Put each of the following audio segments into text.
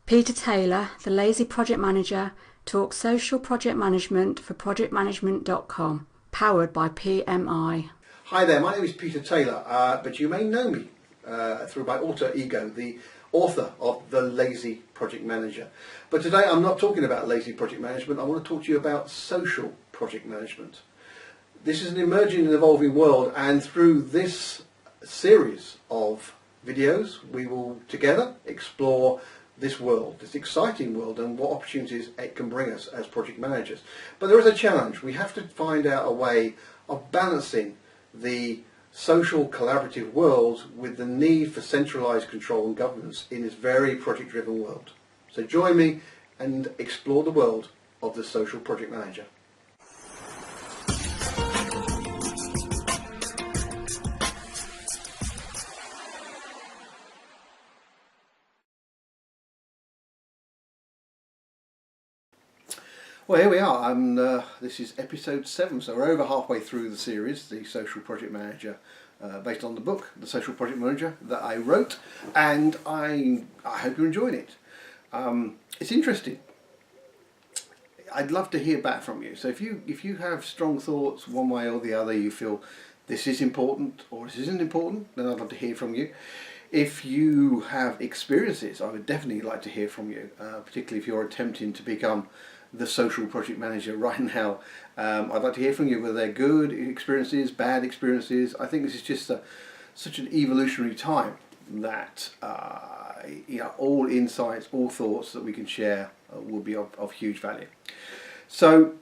Peter Taylor, the lazy project manager, talks social project management for ProjectManagement.com, powered by PMI. Hi there, my name is Peter Taylor, but you may know me through my alter ego, the author of The Lazy Project Manager. But today I'm not talking about lazy project management, I want to talk to you about social project management. This is an emerging and evolving world, and through this series of videos we will together explore this world, this exciting world, and what opportunities it can bring us as project managers. But there is a challenge. We have to find out a way of balancing the social collaborative world with the need for centralized control and governance in this very project driven world. So join me and explore the world of the social project manager. Well, here we are. This is episode 7, so we're over halfway through the series, The Social Project Manager, based on the book, The Social Project Manager, that I wrote, and I hope you're enjoying it. It's interesting. I'd love to hear back from you. So if you have strong thoughts one way or the other, you feel this is important or this isn't important, then I'd love to hear from you. If you have experiences, I would definitely like to hear from you, particularly if you're attempting to become the social project manager right now. I'd like to hear from you whether they're good experiences, bad experiences. I think this is just such an evolutionary time that all insights, all thoughts that we can share will be of huge value. So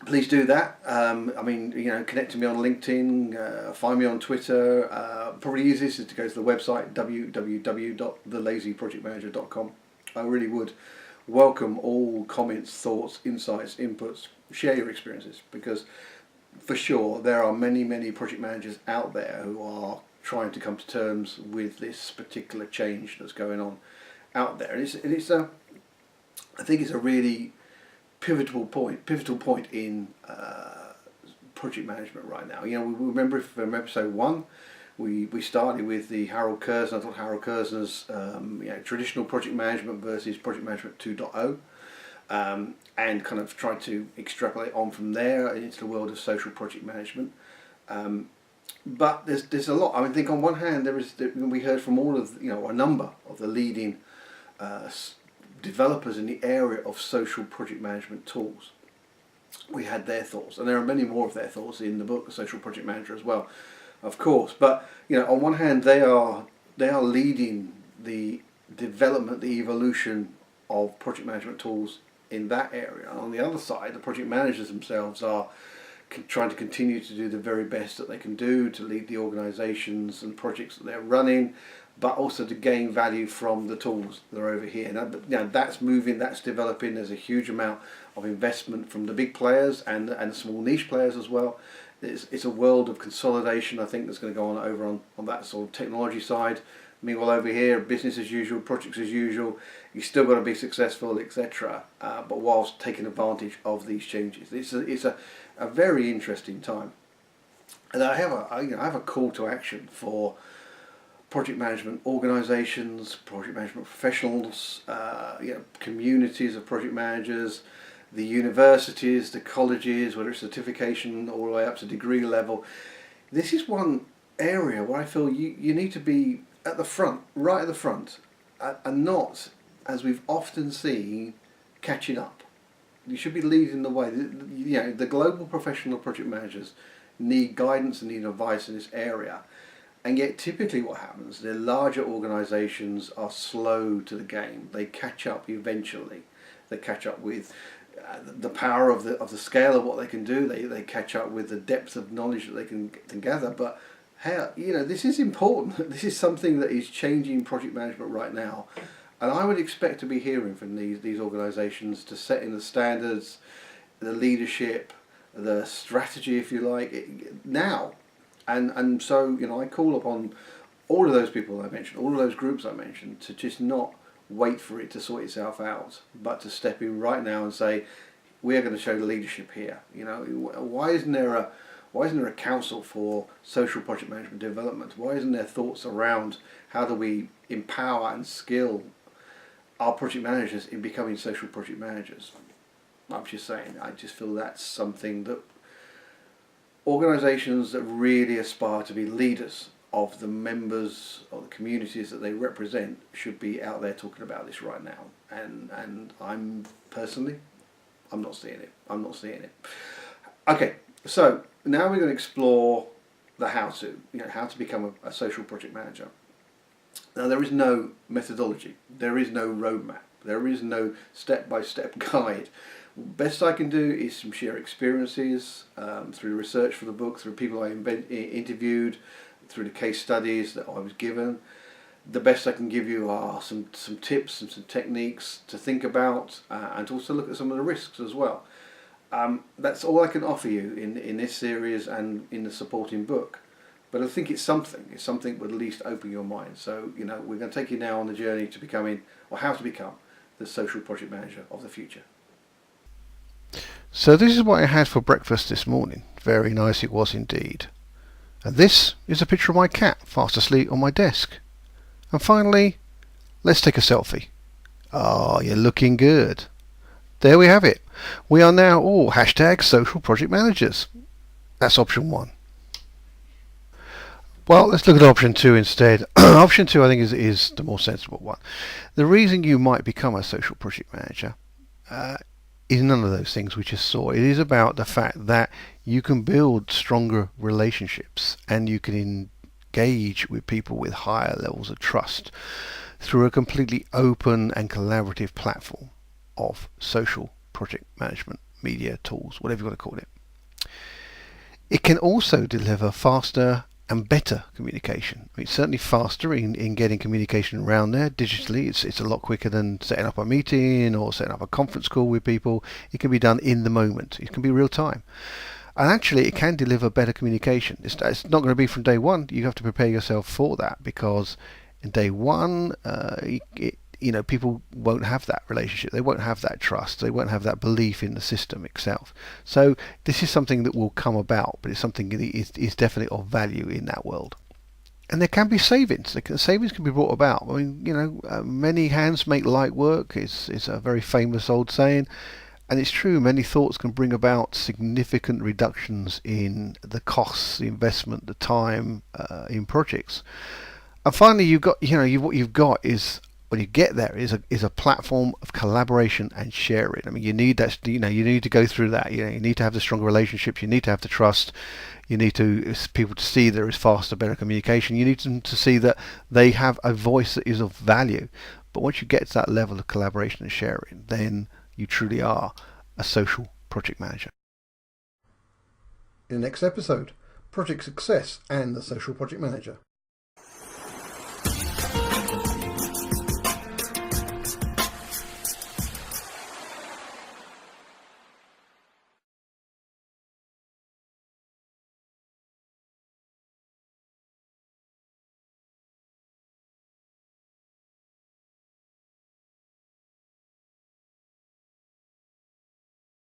please do that. Connect to me on LinkedIn, find me on Twitter. Probably easiest is to go to the website www.thelazyprojectmanager.com. I really would welcome all comments, thoughts, insights, inputs. Share your experiences, because for sure there are many project managers out there who are trying to come to terms with this particular change that's going on out there. I think it's a really pivotal point in project management right now. We remember from episode 1 we started with the Harold Kersner. I thought Harold Kersner's traditional project management versus project management 2.0, and kind of tried to extrapolate on from there into the world of social project management. But there's a lot. I think on one hand we heard from all of a number of the leading developers in the area of social project management tools. We had their thoughts, and there are many more of their thoughts in the book, The Social Project Manager, as well, of course. But on one hand they are leading the development, the evolution of project management tools in that area, and on the other side the project managers themselves are trying to continue to do the very best that they can do to lead the organizations and projects that they're running, but also to gain value from the tools that are over here. Now that's moving, that's developing. There's a huge amount of investment from the big players and the small niche players as well. It's a world of consolidation, I think, that's going to go on over on that sort of technology side. Meanwhile over here, business as usual, projects as usual, you've still got to be successful, etc. But whilst taking advantage of these changes. It's a very interesting time. And I have a call to action for project management organisations, project management professionals, communities of project managers, the universities, the colleges, whether it's certification all the way up to degree level. This is one area where I feel you need to be at the front, right at the front, and not, as we've often seen, catching up. You should be leading the way. The global professional project managers need guidance and need advice in this area. And yet typically what happens, the larger organisations are slow to the game. They catch up eventually. They catch up with the power of the scale of what they can do. They catch up with the depth of knowledge that they can gather. But this is important. This is something that is changing project management right now. And I would expect to be hearing from these organisations to set in the standards, the leadership, the strategy, if you like, now. And so I call upon all of those people I mentioned, all of those groups I mentioned, to just not wait for it to sort itself out, but to step in right now and say, we are going to show leadership here. Why isn't there a council for social project management development? Why isn't there thoughts around how do we empower and skill our project managers in becoming social project managers. I'm just saying, I just feel that's something that organisations that really aspire to be leaders of the members of the communities that they represent should be out there talking about this right now. And I'm personally, I'm not seeing it. Okay, so now we're going to explore the how to become a social project manager. Now, there is no methodology, there is no roadmap, there is no step-by-step guide. Best I can do is some share experiences through research for the book, through people I interviewed, through the case studies that I was given. The best I can give you are some tips and some techniques to think about, and to also look at some of the risks as well. That's all I can offer you in this series and in the supporting book. But I think it's something that would at least open your mind. So, we're going to take you now on the journey to becoming, or how to become, the social project manager of the future. So this is what I had for breakfast this morning. Very nice it was indeed. And this is a picture of my cat fast asleep on my desk. And finally, let's take a selfie. Ah, you're looking good. There we have it. We are now all #social project managers. That's option 1. Well, let's look at option 2 instead. Option 2 I think is the more sensible one. The reason you might become a social project manager is none of those things we just saw. It is about the fact that you can build stronger relationships and you can engage with people with higher levels of trust through a completely open and collaborative platform of social project management media tools, whatever you want to call it. It can also deliver faster and better communication. It's certainly faster in getting communication around there digitally. It's a lot quicker than setting up a meeting or setting up a conference call with people. It can be done in the moment. It can be real time. And actually it can deliver better communication. It's not going to be from day one. You have to prepare yourself for that, because in day one people won't have that relationship, they won't have that trust, they won't have that belief in the system itself. So this is something that will come about, but it's something that is definitely of value in that world. And there can be savings. Savings can be brought about. I mean, many hands make light work. It's a very famous old saying, and it's true. Many thoughts can bring about significant reductions in the costs, the investment, the time in projects. And finally, what you've got is, when you get there, is a platform of collaboration and sharing. I mean, you need that. You need to go through that. You need to have the stronger relationships. You need to have the trust. You need people to see there is faster, better communication. You need them to see that they have a voice that is of value. But once you get to that level of collaboration and sharing, then you truly are a social project manager. In the next episode, project success and the social project manager.